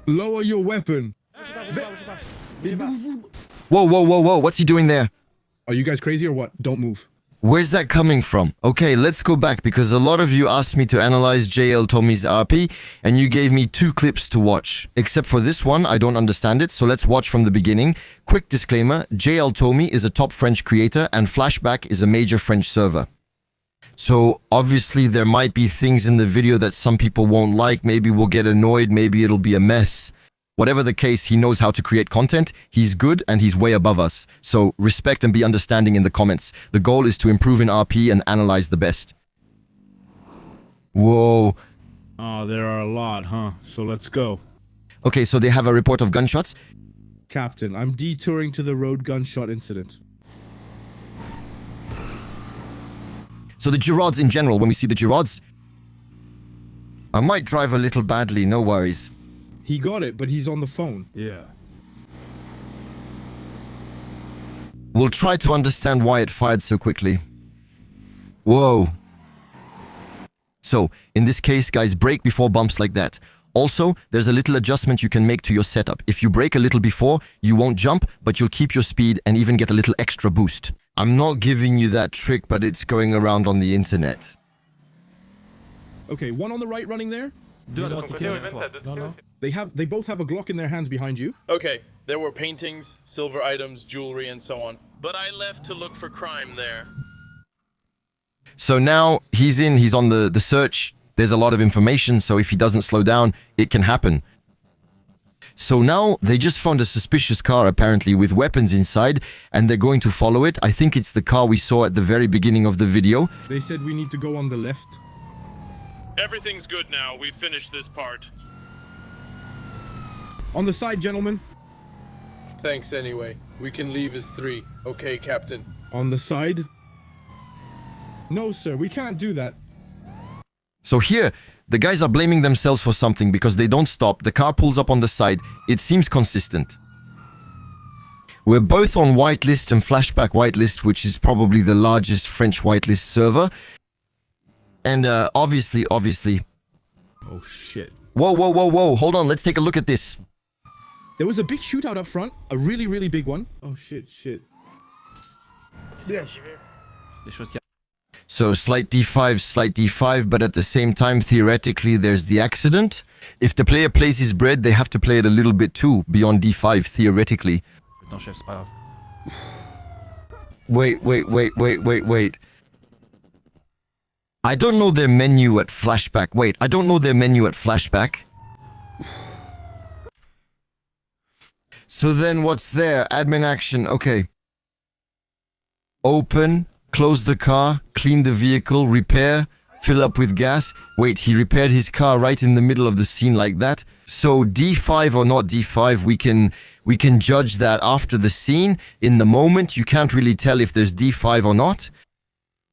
Lower your weapon. Whoa, whoa, whoa, whoa. What's he doing there? Are you guys crazy or what? Don't move. Where's that coming from? Okay, let's go back because a lot of you asked me to analyze JLTOMY's RP and you gave me 2 clips to watch. Except for this one, I don't understand it, so let's watch from the beginning. Quick disclaimer, JLTOMY is a top French creator and Flashback is a major French server. So obviously there might be things in the video that some people won't like, maybe we'll get annoyed, maybe it'll be a mess. Whatever the case, he knows how to create content, he's good and he's way above us. So respect and be understanding in the comments. The goal is to improve in RP and analyze the best. Whoa. Oh, there are a lot, huh? So let's go. Okay, so they have a report of gunshots. Captain, I'm detouring to the road gunshot incident. So the Girards in general, when we see the Girards, I might drive a little badly, no worries. He got it, but he's on the phone. Yeah. We'll try to understand why it fired so quickly. Whoa. So, in this case, guys, brake before bumps like that. Also, there's a little adjustment you can make to your setup. If you brake a little before, you won't jump, but you'll keep your speed and even get a little extra boost. I'm not giving you that trick, but it's going around on the internet. Okay, one on the right running there. No. They both have a Glock in their hands behind you. Okay, there were paintings, silver items, jewelry, and so on. But I left to look for crime there. So now he's on the search. There's a lot of information, so if he doesn't slow down, it can happen. So now they just found a suspicious car apparently with weapons inside and they're going to follow it. I think it's the car we saw at the very beginning of the video. They said we need to go on the left. Everything's good now. We've finished this part. On the side, gentlemen. Thanks anyway. We can leave as 3. Okay, Captain. On the side. No, sir, we can't do that. So here, the guys are blaming themselves for something because they don't stop. The car pulls up on the side. It seems consistent. We're both on whitelist and Flashback whitelist, which is probably the largest French whitelist server. And obviously... Oh, shit. Whoa, whoa, whoa, whoa. Hold on, let's take a look at this. There was a big shootout up front. A really, really big one. Oh, shit. Yeah. So slight D5, but at the same time, theoretically, there's the accident. If the player plays his bread, they have to play it a little bit too, beyond D5, theoretically. Wait. I don't know their menu at Flashback. I don't know their menu at Flashback. So then what's there? Admin action, okay. Open, close the car, clean the vehicle, repair, fill up with gas. Wait, he repaired his car right in the middle of the scene like that. So D5 or not D5, we can judge that after the scene. In the moment, you can't really tell if there's D5 or not.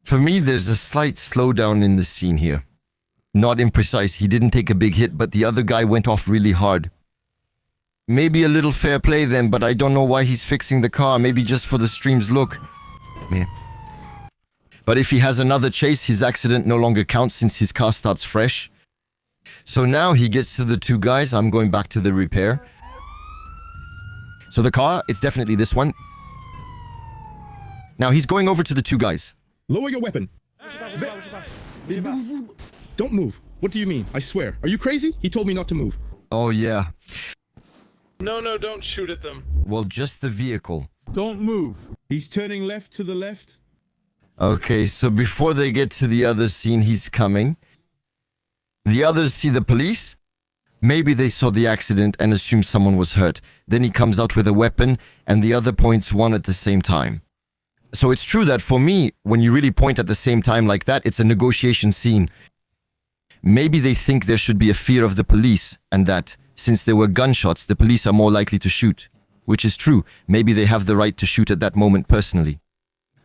For me, there's a slight slowdown in the scene here. Not imprecise, he didn't take a big hit, but the other guy went off really hard. Maybe a little fair play then, but I don't know why he's fixing the car. Maybe just for the stream's look. Yeah. But if he has another chase, his accident no longer counts since his car starts fresh. So now he gets to the 2 guys. I'm going back to the repair. So the car, it's definitely this one. Now he's going over to the 2 guys. Lower your weapon. Don't move. What do you mean? I swear. Are you crazy? He told me not to move. Oh, yeah. No, don't shoot at them. Well, just the vehicle. Don't move. He's turning left to the left. Okay, so before they get to the other scene, he's coming. The others see the police. Maybe they saw the accident and assumed someone was hurt. Then he comes out with a weapon and the other points one at the same time. So it's true that for me, when you really point at the same time like that, it's a negotiation scene. Maybe they think there should be a fear of the police and that, since there were gunshots, the police are more likely to shoot. Which is true. Maybe they have the right to shoot at that moment personally.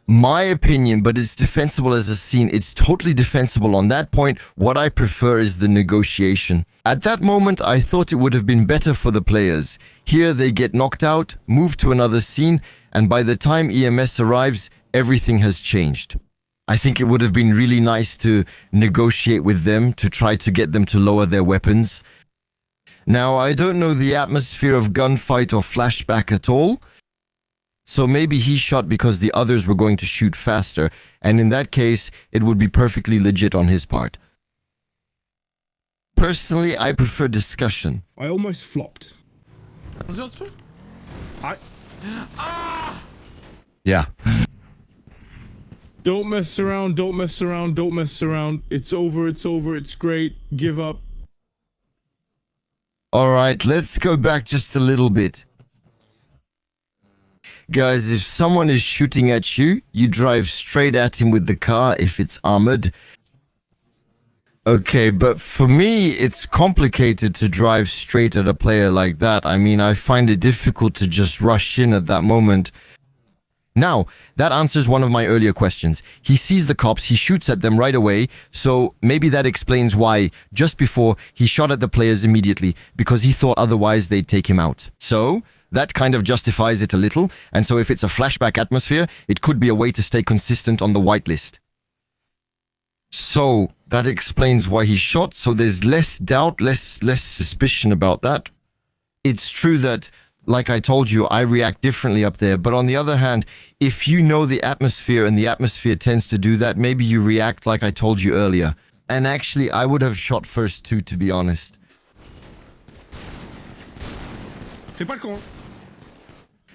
My opinion, but it's defensible as a scene. It's totally defensible on that point. What I prefer is the negotiation. At that moment, I thought it would have been better for the players. Here, they get knocked out, move to another scene, and by the time EMS arrives, everything has changed. I think it would have been really nice to negotiate with them, to try to get them to lower their weapons. Now, I don't know the atmosphere of gunfight or flashback at all. So maybe he shot because the others were going to shoot faster, and in that case, it would be perfectly legit on his part. Personally, I prefer discussion. I almost flopped. Yeah. Don't mess around, don't mess around, don't mess around. It's over, it's great. Give up. Alright, let's go back just a little bit. Guys, if someone is shooting at you, you drive straight at him with the car if it's armored. Okay, but for me, it's complicated to drive straight at a player like that. I mean, I find it difficult to just rush in at that moment. Now, that answers one of my earlier questions. He sees the cops, he shoots at them right away, so maybe that explains why, just before, he shot at the players immediately, because he thought otherwise they'd take him out. So, that kind of justifies it a little, and so if it's a flashback atmosphere, it could be a way to stay consistent on the whitelist. So, that explains why he shot, so there's less doubt, less suspicion about that. It's true that, like I told you, I react differently up there, but on the other hand, if you know the atmosphere and the atmosphere tends to do that, maybe you react like I told you earlier. And actually, I would have shot first too, to be honest. Fais pas le con.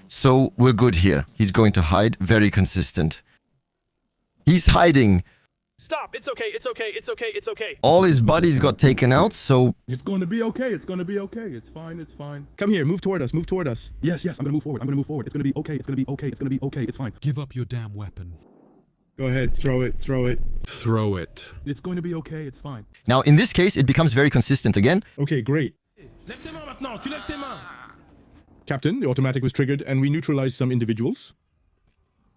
So, we're good here. He's going to hide, very consistent. He's hiding. Stop! It's okay, it's okay, it's okay, it's okay. All his buddies got taken out, so... It's going to be okay. It's going to be okay. It's fine. It's fine. Come here, move toward us, move toward us. Yes, I'm going to move forward. I'm going to move forward. It's going to be okay. It's going to be okay. It's going to be okay. It's fine. Give up your damn weapon. Go ahead, throw it, throw it. Throw it. It's going to be okay. It's fine. Now, in this case, it becomes very consistent again. Okay, great. Lève tes mains maintenant. Tu lèves tes mains. Captain, the automatic was triggered and we neutralized some individuals.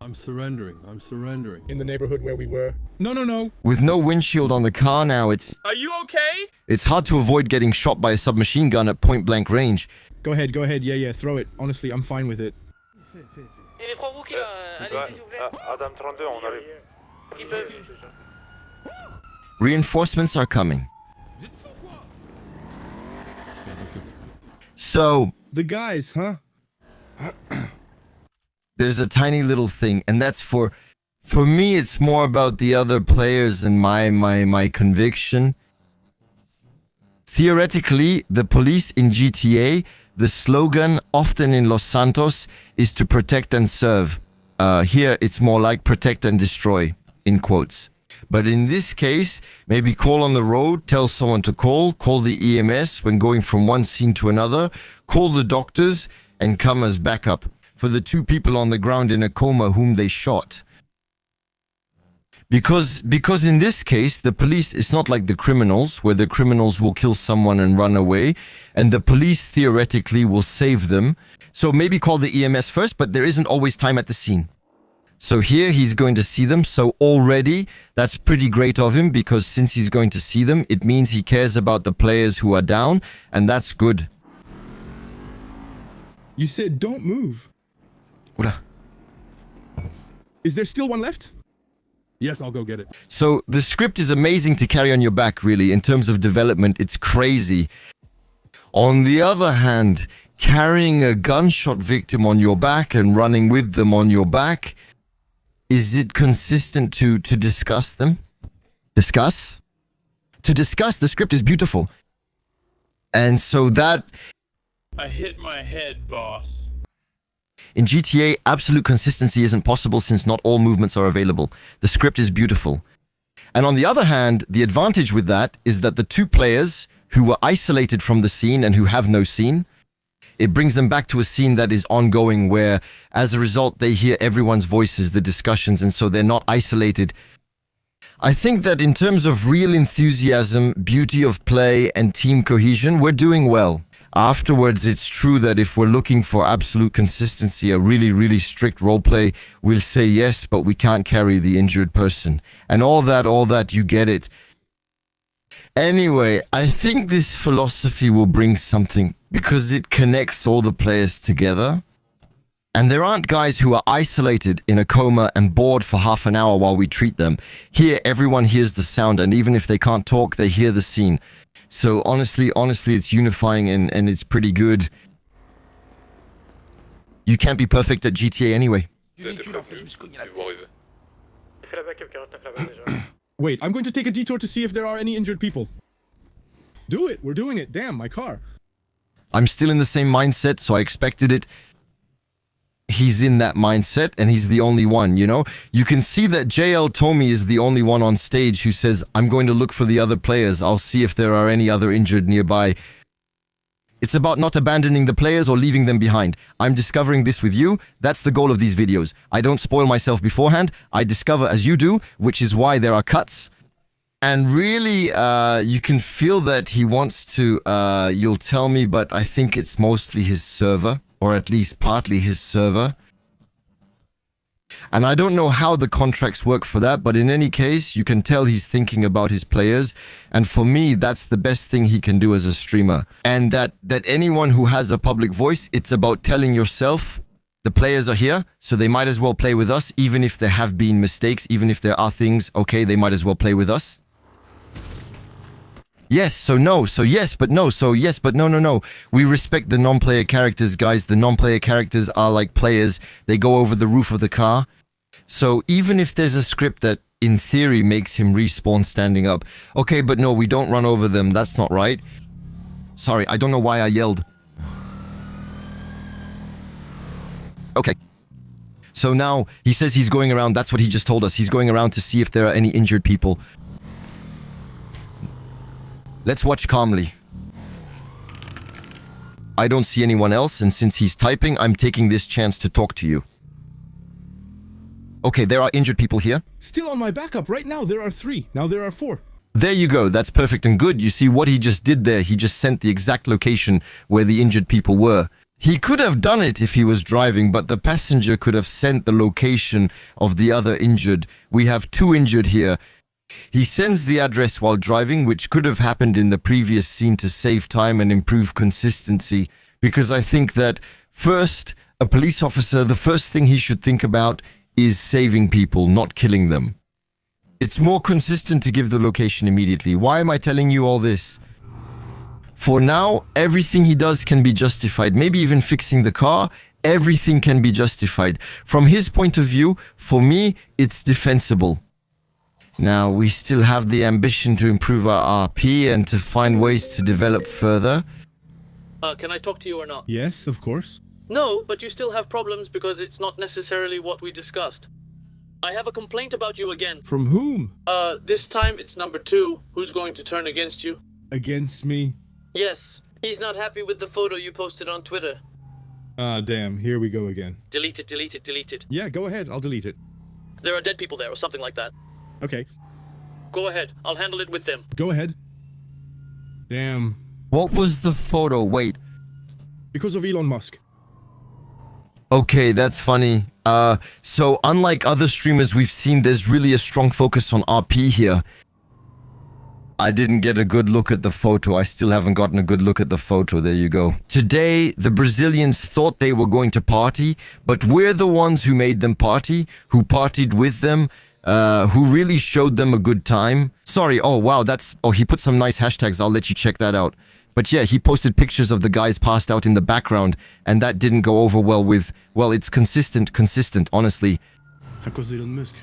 I'm surrendering. I'm surrendering. In the neighborhood where we were. No. With no windshield on the car now, it's Are you okay? hard to avoid getting shot by a submachine gun at point-blank range. Go ahead, yeah, throw it. Honestly, I'm fine with it. Et les trois rookies là, allez s'il vous plaît. Adam 32, on arrive. Ils peuvent. Reinforcements are coming. So, The guys, huh? there's a tiny little thing, and that's for me, it's more about the other players and my conviction. Theoretically, the police in GTA, the slogan, often in Los Santos, is to protect and serve. Here, it's more like protect and destroy, in quotes. But in this case, maybe call on the road, tell someone to call the EMS when going from one scene to another, call the doctors, and come as backup for the two people on the ground in a coma whom they shot. Because in this case, the police is not like the criminals, where the criminals will kill someone and run away, and the police theoretically will save them. So maybe call the EMS first, but there isn't always time at the scene. So here he's going to see them, so already that's pretty great of him, because since he's going to see them, it means he cares about the players who are down, and that's good. You said don't move. Oula. Is there still one left? Yes, I'll go get it. So the script is amazing to carry on your back, really. In terms of development, it's crazy. On the other hand, carrying a gunshot victim on your back and running with them on your back, is it consistent to discuss them? Discuss? To discuss, the script is beautiful. And so that... I hit my head, boss. In GTA, absolute consistency isn't possible since not all movements are available. The script is beautiful. And on the other hand, the advantage with that is that the two players who were isolated from the scene and who have no scene, it brings them back to a scene that is ongoing where, as a result, they hear everyone's voices, the discussions, and so they're not isolated. I think that in terms of real enthusiasm, beauty of play, and team cohesion, we're doing well. Afterwards, it's true that if we're looking for absolute consistency, a really, really strict roleplay, we'll say yes, but we can't carry the injured person. And all that, you get it. Anyway, I think this philosophy will bring something because it connects all the players together. And there aren't guys who are isolated in a coma and bored for half an hour while we treat them. Here, everyone hears the sound, and even if they can't talk, they hear the scene. So honestly, it's unifying and it's pretty good. You can't be perfect at GTA anyway. Wait, I'm going to take a detour to see if there are any injured people. Do it. We're doing it. Damn, my car. I'm still in the same mindset, so I expected it. He's in that mindset, and he's the only one, you know? You can see that JLTOMY is the only one on stage who says, I'm going to look for the other players. I'll see if there are any other injured nearby. It's about not abandoning the players or leaving them behind. I'm discovering this with you. That's the goal of these videos. I don't spoil myself beforehand. I discover as you do, which is why there are cuts. And really, you can feel that he wants to, you'll tell me, but I think it's mostly his server, or at least partly his server. And I don't know how the contracts work for that, but in any case, you can tell he's thinking about his players. And for me, that's the best thing he can do as a streamer. And that anyone who has a public voice, it's about telling yourself, the players are here, so they might as well play with us, even if there have been mistakes, even if there are things, okay, they might as well play with us. Yes, so no, so yes, but no, so yes, but no, no, no. We respect the non-player characters, guys. The non-player characters are like players. They go over the roof of the car. So even if there's a script that, in theory, makes him respawn standing up. Okay, but no, we don't run over them. That's not right. Sorry, I don't know why I yelled. Okay. So now, he says he's going around. That's what he just told us. He's going around to see if there are any injured people. Let's watch calmly. I don't see anyone else, and since he's typing, I'm taking this chance to talk to you. Okay, there are injured people here. Still on my backup. Right now, there are 3. Now there are 4. There you go. That's perfect and good. You see what he just did there? He just sent the exact location where the injured people were. He could have done it if he was driving, but the passenger could have sent the location of the other injured. We have 2 injured here. He sends the address while driving, which could have happened in the previous scene to save time and improve consistency. Because I think that first, a police officer, the first thing he should think about is saving people, not killing them. It's more consistent to give the location immediately. Why am I telling you all this? For now, everything he does can be justified. Maybe even fixing the car, everything can be justified. From his point of view, for me, it's defensible. Now, we still have the ambition to improve our RP and to find ways to develop further. Can I talk to you or not? Yes, of course. No, but you still have problems because it's not necessarily what we discussed. I have a complaint about you again. From whom? This time it's number 2. Who's going to turn against you? Against me? Yes. He's not happy with the photo you posted on Twitter. Ah, damn. Here we go again. Delete it, delete it, delete it. Yeah, go ahead. I'll delete it. There are dead people there or something like that. Okay. Go ahead. I'll handle it with them. Go ahead. Damn. What was the photo? Wait. Because of Elon Musk. Okay, that's funny. So unlike other streamers we've seen, there's really a strong focus on RP here. I didn't get a good look at the photo. I still haven't gotten a good look at the photo. There you go. Today, the Brazilians thought they were going to party, but we're the ones who made them party, who partied with them, who really showed them a good time. Sorry, oh wow, he put some nice hashtags. I'll let you check that out. But yeah, he posted pictures of the guys passed out in the background, and that didn't go over well with, well, it's consistent, honestly. Because Elon Musk.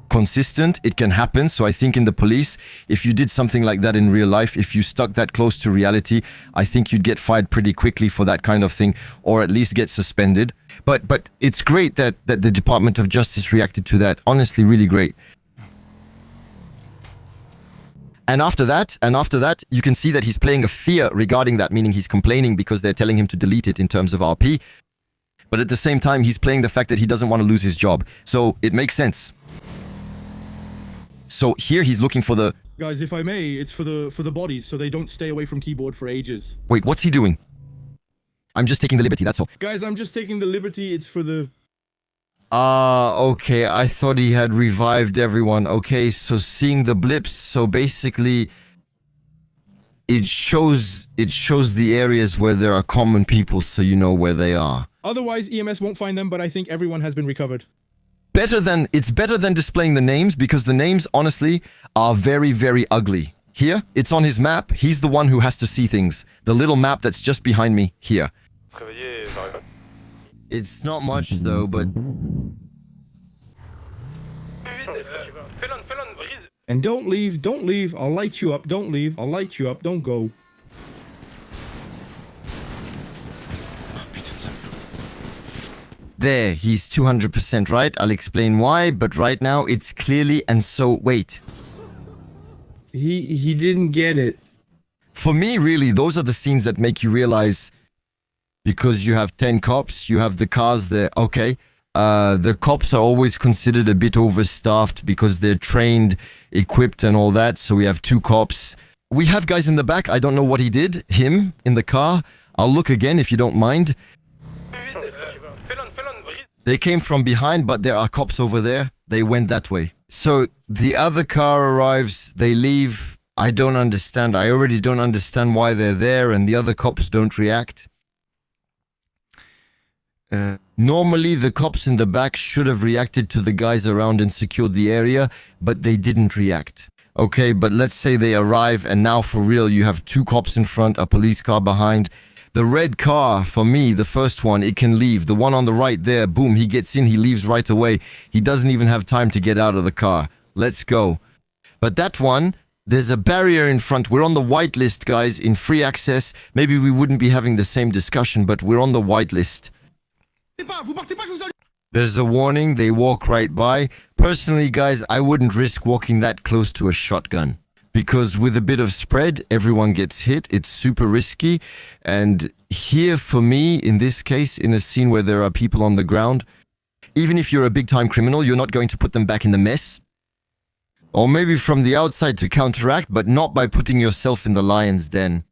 Consistent, it can happen. So I think in the police, if you did something like that in real life, if you stuck that close to reality, I think you'd get fired pretty quickly for that kind of thing, or at least get suspended. But it's great that the Department of Justice reacted to that. Honestly, really great. And after that, you can see that he's playing a fear regarding that, meaning he's complaining because they're telling him to delete it in terms of RP. But at the same time, he's playing the fact that he doesn't want to lose his job. So it makes sense. So here he's looking for the... Guys, if I may, it's for the bodies, so they don't stay away from keyboard for ages. Wait, what's he doing? I'm just taking the liberty, that's all. Guys, I'm just taking the liberty, it's for the... Okay, I thought he had revived everyone. Okay, so seeing the blips, so basically it shows the areas where there are common people, so you know where they are. Otherwise, EMS won't find them, but I think everyone has been recovered. It's better than displaying the names, because the names, honestly, are very, very ugly. Here, it's on his map. He's the one who has to see things. The little map that's just behind me, here. It's not much though, but... And don't leave, don't leave. I'll light you up. Don't leave. I'll light you up. Don't go. There, he's 200% right. I'll explain why, but right now it's clearly... And so, wait. He didn't get it. For me, really, those are the scenes that make you realize... Because you have 10 cops, you have the cars there. Okay, the cops are always considered a bit overstaffed because they're trained, equipped and all that. So we have 2 cops. We have guys in the back. I don't know what he did. Him in the car. I'll look again if you don't mind. They came from behind, but there are cops over there. They went that way. So the other car arrives. They leave. I don't understand. I already don't understand why they're there and the other cops don't react. Normally, the cops in the back should have reacted to the guys around and secured the area, but they didn't react. Okay, but let's say they arrive and now for real, you have 2 cops in front, a police car behind. The red car, for me, the first one, it can leave. The one on the right there, boom, he gets in, he leaves right away. He doesn't even have time to get out of the car. Let's go. But that one, there's a barrier in front. We're on the whitelist, guys, in free access. Maybe we wouldn't be having the same discussion, but we're on the whitelist. There's a warning, they walk right by. Personally, guys, I wouldn't risk walking that close to a shotgun. Because with a bit of spread, everyone gets hit. It's super risky. And here, for me, in this case, in a scene where there are people on the ground, even if you're a big-time criminal, you're not going to put them back in the mess. Or maybe from the outside to counteract, but not by putting yourself in the lion's den.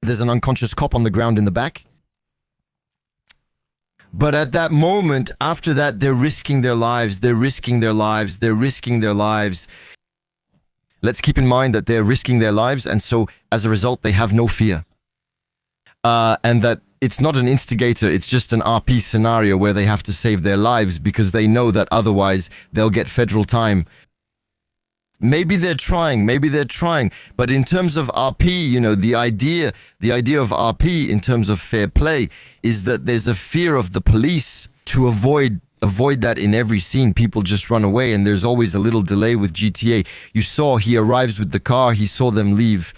There's an unconscious cop on the ground in the back. But at that moment, after that, they're risking their lives, they're risking their lives, they're risking their lives. Let's keep in mind that they're risking their lives, and so, as a result, they have no fear. And that it's not an instigator, it's just an RP scenario where they have to save their lives because they know that otherwise they'll get federal time. Maybe they're trying, but in terms of RP, you know, the idea of RP in terms of fair play is that there's a fear of the police to avoid that in every scene. People just run away and there's always a little delay with GTA. You saw he arrives with the car, he saw them leave.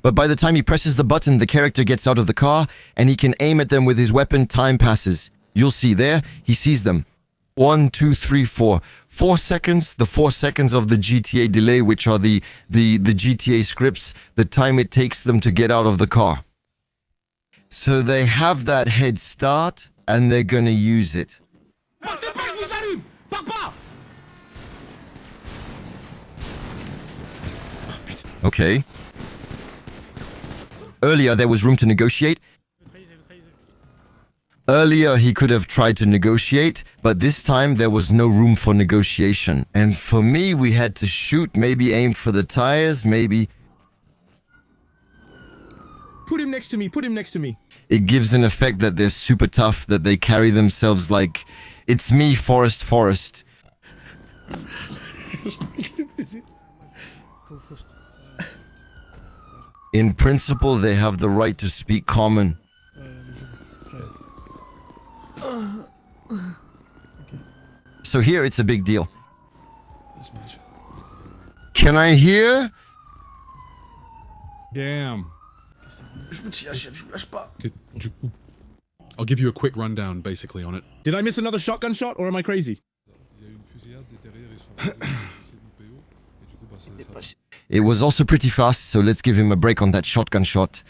But by the time he presses the button, the character gets out of the car and he can aim at them with his weapon. Time passes. You'll see there, he sees them. 1, 2, 3, 4. 4 seconds, the 4 seconds of the GTA delay, which are the GTA scripts, the time it takes them to get out of the car. So they have that head start, and they're gonna use it. Okay. Earlier, there was room to negotiate. Earlier, he could have tried to negotiate, but this time there was no room for negotiation. And for me, we had to shoot, maybe aim for the tires, maybe... Put him next to me, put him next to me. It gives an effect that they're super tough, that they carry themselves like, it's me, Forrest. In principle, they have the right to speak common. So here it's a big deal. Can I hear? Damn. Okay, du coup, I'll give you a quick rundown, basically, on it. Did I miss another shotgun shot or am I crazy? It was also pretty fast, so let's give him a break on that shotgun shot.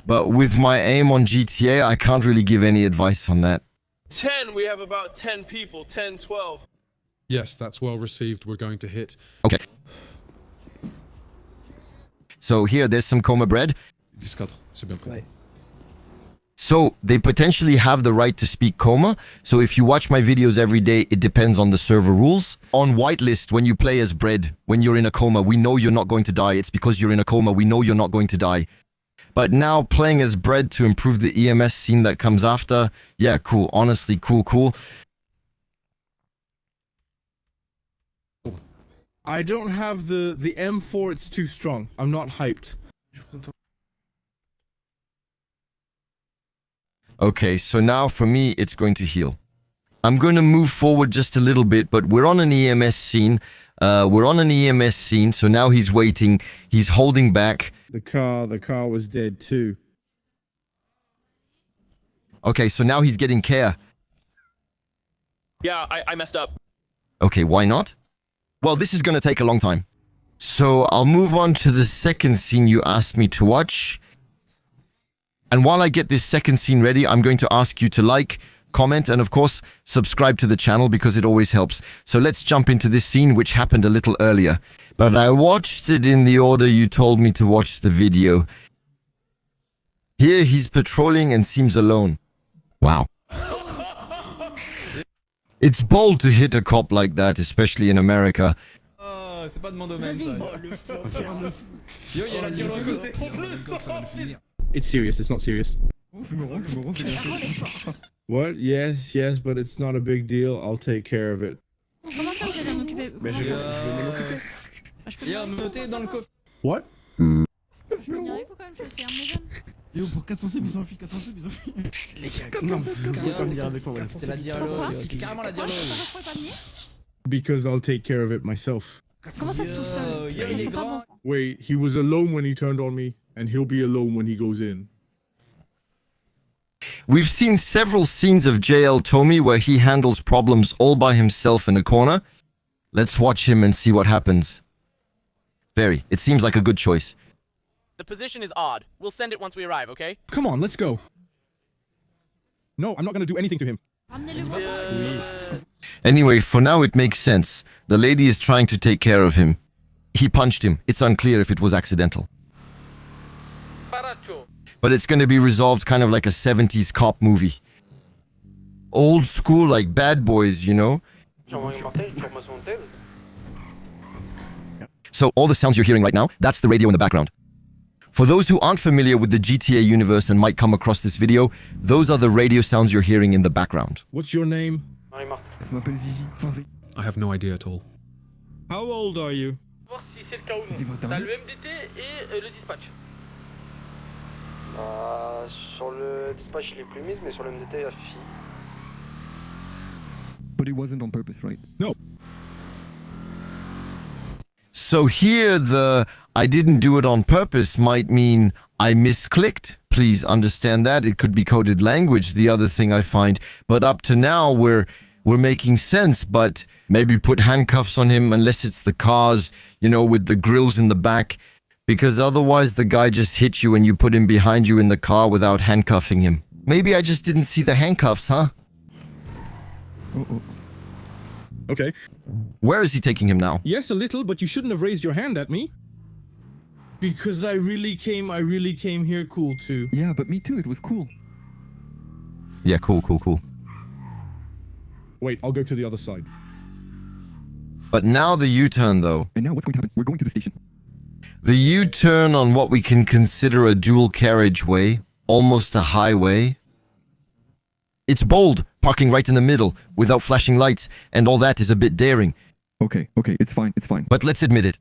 But with my aim on GTA, I can't really give any advice on that. 10, we have about 10 people, 10, 12. Yes, that's well received. We're going to hit. Okay. So here, there's some coma bread. 10-4, c'est bien prêt. So they potentially have the right to speak coma. So if you watch my videos every day, it depends on the server rules. On whitelist, when you play as bread, when you're in a coma, we know you're not going to die. It's because you're in a coma. We know you're not going to die. But now playing as bread to improve the EMS scene that comes after, yeah, cool. Honestly, cool. I don't have the M4, it's too strong. I'm not hyped. Okay, so now for me, it's going to heal. I'm going to move forward just a little bit, but we're on an EMS scene. So now he's waiting. He's holding back. The car was dead too. Okay, so now he's getting care. Yeah, I messed up. Okay, why not? Well, this is going to take a long time. So I'll move on to the second scene you asked me to watch. And while I get this second scene ready, I'm going to ask you to like, comment, and of course, subscribe to the channel because it always helps. So let's jump into this scene, which happened a little earlier. But I watched it in the order you told me to watch the video. Here he's patrolling and seems alone. Wow. It's bold to hit a cop like that, especially in America. Oh, c'est pas de mon domaine, ça. Yo, y'a la tire de côté. It's serious, it's not serious. What? Yes, but it's not a big deal. I'll take care of it. Comment ça vous allez en occuper? Y'a noté dans le coffre. What? Je peux y arriver quand même, c'est un maison. Yo, pour 400 ils ont fui, 400 ils ont fui. Les gars, Non, C'est la dialogue, c'est carrément la dialogue. Pourquoi je pourrais pas venir? because I'll take care of it myself. Comment ça tout seul? Yo, il est grand. Wait, he was alone when he turned on me, and he'll be alone when he goes in. We've seen several scenes of JLTOMY where he handles problems all by himself in a corner. Let's watch him and see what happens. It seems like a good choice. The position is odd. We'll send it once we arrive, okay? Come on, let's go. No, I'm not going to do anything to him. Ramenez-le. Anyway, for now it makes sense. The lady is trying to take care of him. He punched him. It's unclear if it was accidental. But it's going to be resolved kind of like a 70s cop movie. Old school, like Bad Boys, you know? So all the sounds you're hearing right now, that's the radio in the background. For those who aren't familiar with the GTA universe and might come across this video, those are the radio sounds you're hearing in the background. What's your name? Ça m'appelle Zizi. Enfin, c'est... I have no idea at all. How old are you? Voir si c'est le cas ou non. T'as le MDT et le dispatch. Sur le dispatch, il est plus mis, mais sur le MDT, il y a Fifi. But it wasn't on purpose, right? No. So here the I didn't do it on purpose might mean I misclicked. Please understand that. It could be coded language, the other thing I find. But up to now we're making sense, but maybe put handcuffs on him unless it's the cars, you know, with the grills in the back. Because otherwise the guy just hit you and you put him behind you in the car without handcuffing him. Maybe I just didn't see the handcuffs, huh? Okay. Where is he taking him now? Yes, a little, but you shouldn't have raised your hand at me. Because I really came here cool too. Yeah, but me too, it was cool. Yeah, cool. Wait, I'll go to the other side. But now the U-turn though. And now what's going to happen? We're going to the station. The U-turn on what we can consider a dual carriageway, almost a highway. It's bold, parking right in the middle, without flashing lights, and all that is a bit daring. Okay, it's fine. But let's admit it.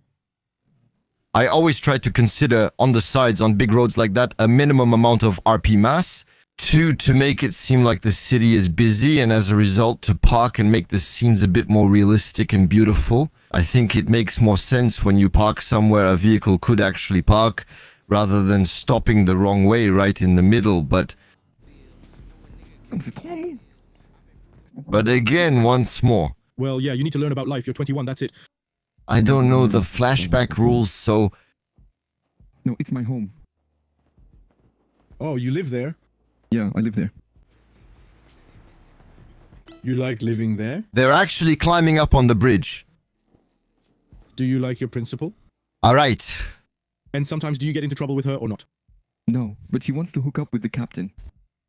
I always try to consider, on the sides, on big roads like that, a minimum amount of RP mass. 2, to make it seem like the city is busy, and as a result, to park and make the scenes a bit more realistic and beautiful. I think it makes more sense when you park somewhere a vehicle could actually park, rather than stopping the wrong way right in the middle, but again, once more. Well, yeah, you need to learn about life. You're 21, that's it. I don't know the flashback rules, so... No, it's my home. Oh, you live there? Yeah, I live there. You like living there? They're actually climbing up on the bridge. Do you like your principal? Alright. And sometimes do you get into trouble with her or not? No, but she wants to hook up with the captain.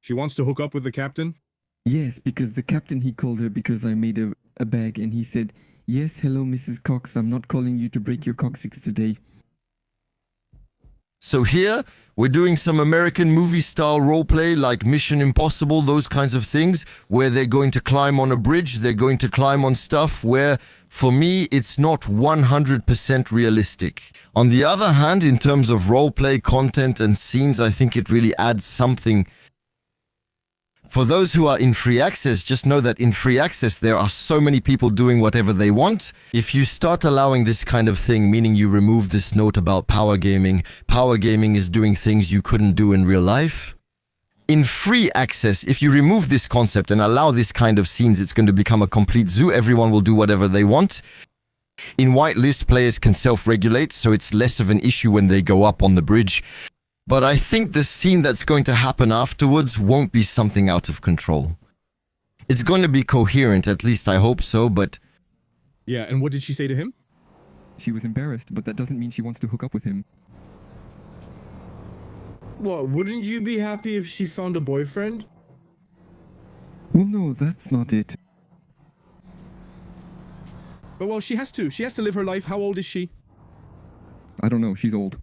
She wants to hook up with the captain? Yes, because the captain, he called her because I made a bag and he said, "Yes, hello, Mrs. Cox, I'm not calling you to break your coccyx today." So here, we're doing some American movie-style roleplay like Mission Impossible, those kinds of things, where they're going to climb on a bridge, they're going to climb on stuff where, For me, it's not 100% realistic. On the other hand, in terms of roleplay content and scenes, I think it really adds something. For those who are in free access, just know that in free access, there are so many people doing whatever they want. If you start allowing this kind of thing, meaning you remove this note about power gaming is doing things you couldn't do in real life. In free access, if you remove this concept and allow this kind of scenes, it's going to become a complete zoo. Everyone will do whatever they want. In whitelist, players can self-regulate, so it's less of an issue when they go up on the bridge. But I think the scene that's going to happen afterwards won't be something out of control. It's going to be coherent, at least I hope so, but... Yeah, and what did she say to him? She was embarrassed, but that doesn't mean she wants to hook up with him. What, wouldn't you be happy if she found a boyfriend? Well, no, that's not it. But well, she has to. She has to live her life. How old is she? I don't know, she's old.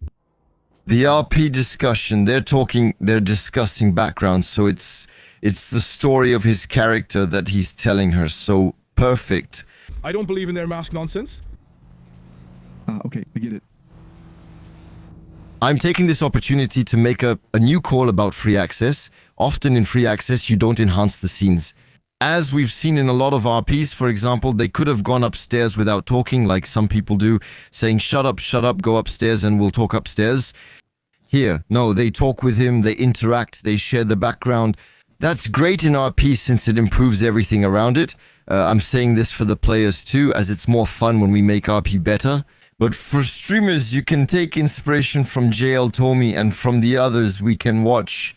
The RP discussion, they're discussing background, so it's the story of his character that he's telling her, so perfect. I don't believe in their mask nonsense. Okay, I get it. I'm taking this opportunity to make a new call about free access. Often in free access, you don't enhance the scenes. As we've seen in a lot of RPs, for example, they could have gone upstairs without talking, like some people do, saying, shut up, go upstairs and we'll talk upstairs. Here, no, they talk with him, they interact, they share the background. That's great in RP since it improves everything around it. I'm saying this for the players too, as it's more fun when we make RP better. But for streamers, you can take inspiration from JLTOMY and from the others we can watch.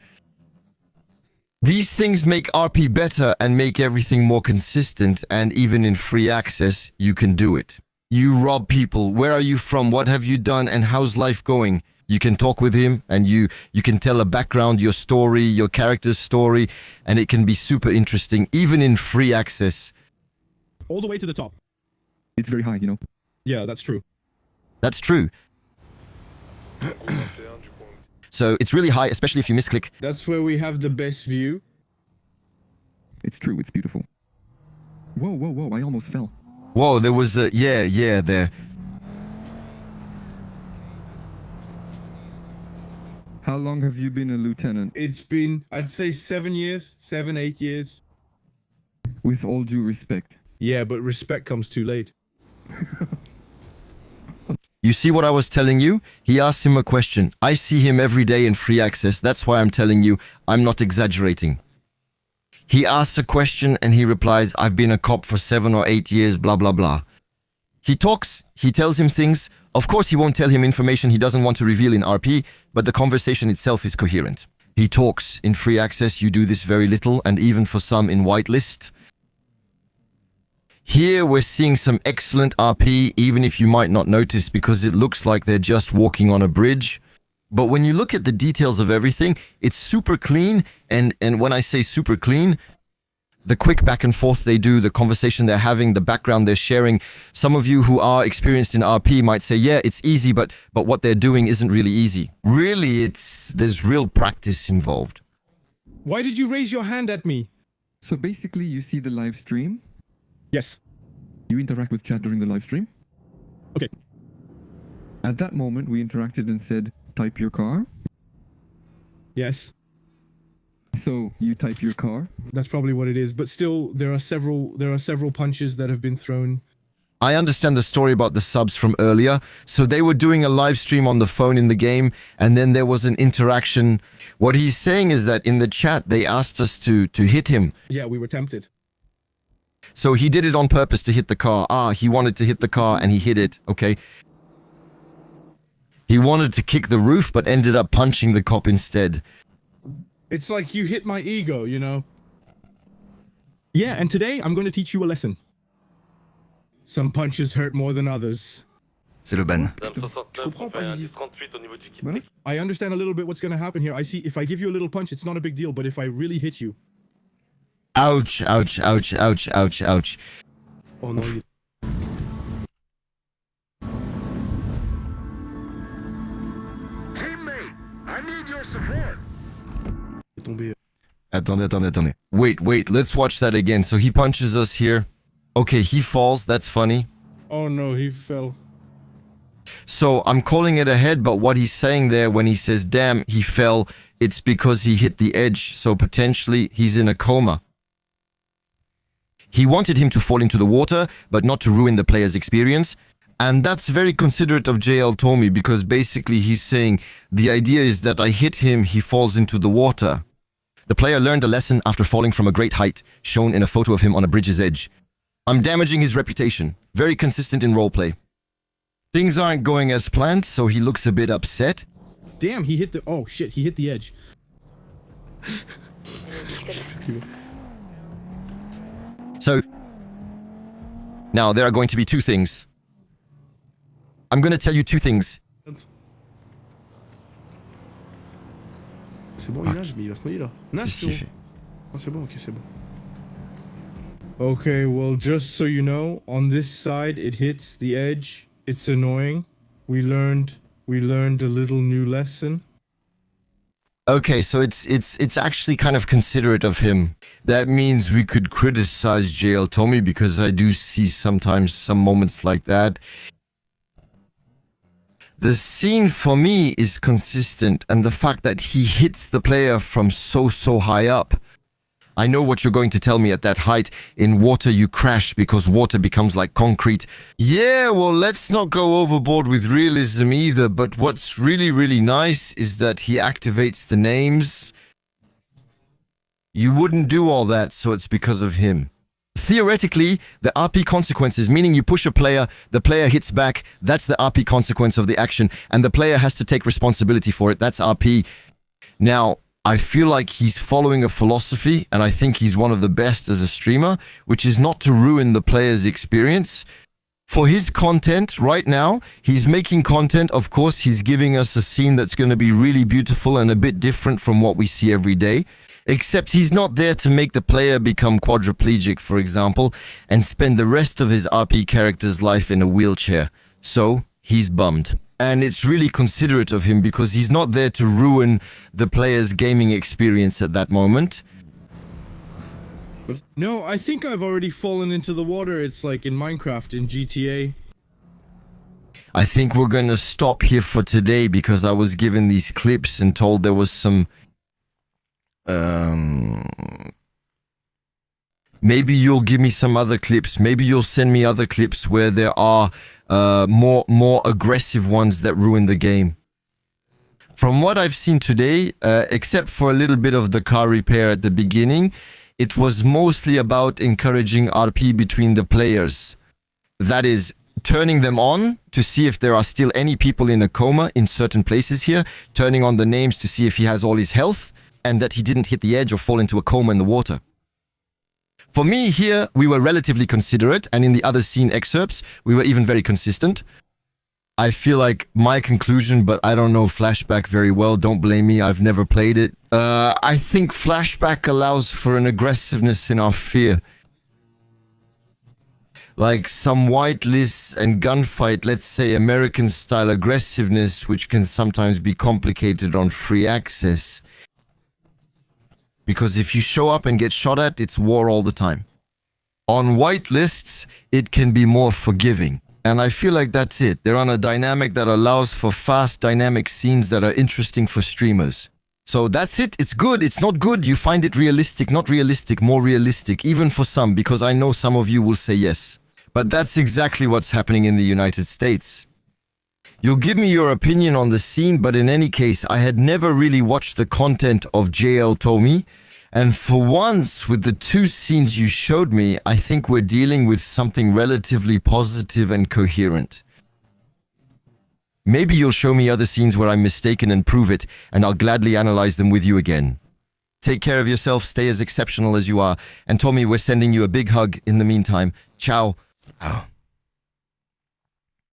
These things make RP better and make everything more consistent, and even in free access, you can do it. You rob people. Where are you from? What have you done? And how's life going? You can talk with him and you can tell a background, your story, your character's story, and it can be super interesting, even in free access. All the way to the top. It's very high, you know? Yeah, that's true. That's true. So it's really high, especially if you misclick. That's where we have the best view. It's true, it's beautiful. Whoa, I almost fell. Whoa, there was a... Yeah, there. How long have you been a lieutenant? It's been, I'd say 7 years, 7, 8 years. With all due respect. Yeah, but respect comes too late. You see what I was telling you? He asked him a question. I see him every day in free access. That's why I'm telling you, I'm not exaggerating. He asks a question and he replies, I've been a cop for 7 or 8 years, blah, blah, blah. He talks, he tells him things. Of course, he won't tell him information he doesn't want to reveal in RP, but the conversation itself is coherent. He talks. In free access, you do this very little, and even for some in whitelist. Here we're seeing some excellent RP, even if you might not notice because it looks like they're just walking on a bridge. But when you look at the details of everything, it's super clean, and when I say super clean, the quick back and forth they do, the conversation they're having, the background they're sharing. Some of you who are experienced in RP might say, yeah, it's easy, but what they're doing isn't really easy. Really, there's real practice involved. Why did you raise your hand at me? So basically, you see the live stream? Yes. You interact with chat during the live stream? Okay. At that moment, we interacted and said, type your car. Yes. So, you type your car? That's probably what it is, but still, there are several punches that have been thrown. I understand the story about the subs from earlier. So they were doing a live stream on the phone in the game, and then there was an interaction. What he's saying is that in the chat, they asked us to hit him. Yeah, we were tempted. So he did it on purpose to hit the car. He wanted to hit the car and he hit it. Okay. He wanted to kick the roof, but ended up punching the cop instead. It's like you hit my ego, you know? Yeah, and today I'm going to teach you a lesson. Some punches hurt more than others. C'est le ban. I understand a little bit what's going to happen here. I see if I give you a little punch, it's not a big deal, but if I really hit you... Ouch, ouch, ouch, ouch, ouch, ouch. Oh no. Teammate, I need your support. Attendez. Wait, let's watch that again. So he punches us here. Okay, he falls, that's funny. Oh no, he fell. So I'm calling it ahead, but what he's saying there when he says, damn, he fell, it's because he hit the edge. So potentially he's in a coma. He wanted him to fall into the water, but not to ruin the player's experience. And that's very considerate of JLTOMY, because basically he's saying the idea is that I hit him, he falls into the water. The player learned a lesson after falling from a great height, shown in a photo of him on a bridge's edge. I'm damaging his reputation. Very consistent in roleplay. Things aren't going as planned, so he looks a bit upset. Damn, he hit the... Oh shit, he hit the edge. So, now there are going to be two things. I'm going to tell you two things. C'est bon, il nage, mais il va se noyer là. Nage, c'est bon. Oh, c'est bon, ok, c'est bon. Okay, well, just so you know, on this side, it hits the edge. It's annoying. We learned a little new lesson. Okay, so it's actually kind of considerate of him. That means we could criticize JLTOMY, because I do see sometimes some moments like that. The scene for me is consistent, and the fact that he hits the player from so high up. I know what you're going to tell me at that height. In water, you crash because water becomes like concrete. Yeah, well, let's not go overboard with realism either, but what's really nice is that he activates the names. You wouldn't do all that, so it's because of him. Theoretically, the RP consequences, meaning you push a player, the player hits back, that's the RP consequence of the action, and the player has to take responsibility for it, that's RP. Now, I feel like he's following a philosophy, and I think he's one of the best as a streamer, which is not to ruin the player's experience. For his content right now, he's making content. Of course, he's giving us a scene that's going to be really beautiful and a bit different from what we see every day. Except he's not there to make the player become quadriplegic, for example, and spend the rest of his RP character's life in a wheelchair. So, he's bummed. And it's really considerate of him, because he's not there to ruin the player's gaming experience at that moment. No, I think I've already fallen into the water. It's like in Minecraft, in GTA. I think we're going to stop here for today, because I was given these clips and told there was some... Maybe you'll give me some other clips. Maybe you'll send me other clips where there are more aggressive ones that ruin the game. From what I've seen today, except for a little bit of the car repair at the beginning, it was mostly about encouraging RP between the players. That is, turning them on to see if there are still any people in a coma in certain places here, turning on the names to see if he has all his health, and that he didn't hit the edge or fall into a coma in the water. For me here, we were relatively considerate, and in the other scene excerpts, we were even very consistent. I feel like my conclusion, but I don't know Flashback very well, don't blame me, I've never played it. I think Flashback allows for an aggressiveness in our fear. Like some whitelists and gunfight, let's say American-style aggressiveness, which can sometimes be complicated on free access. Because if you show up and get shot at, it's war all the time. On whitelists, it can be more forgiving. And I feel like that's it. They're on a dynamic that allows for fast, dynamic scenes that are interesting for streamers. So that's it. It's good. It's not good. You find it realistic, not realistic, more realistic, even for some, because I know some of you will say yes. But that's exactly what's happening in the United States. You'll give me your opinion on the scene, but in any case, I had never really watched the content of JLTOMY, and for once, with the two scenes you showed me, I think we're dealing with something relatively positive and coherent. Maybe you'll show me other scenes where I'm mistaken and prove it, and I'll gladly analyze them with you again. Take care of yourself, stay as exceptional as you are, and Tommy, we're sending you a big hug in the meantime. Ciao.